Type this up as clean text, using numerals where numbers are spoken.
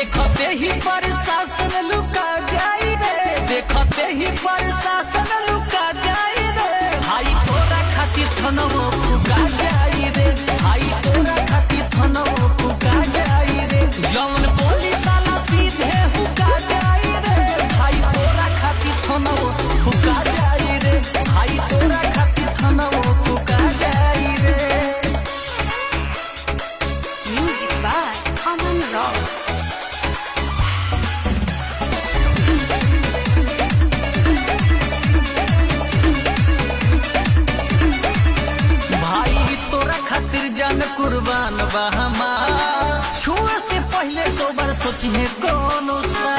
देखते ही प्रशासन लुका जाई रे, देखते ही प्रशासन लुका जाई रे। भाई तोरा खातिर थनवो फुका जाई रे, भाई तोरा खातिर थनवो फुका जाई रे। जौन बोली साला सीधे हुका जाई रे, भाई तोरा खातिर थनवो फुका जाई रे, भाई तोरा खातिर थनवो फुका जाई रे। Music by Aman Rock. भाई तोरा खातिर जान कुर्बान बा हमार, छुए से पहले 100 बार सोचिए कौन सा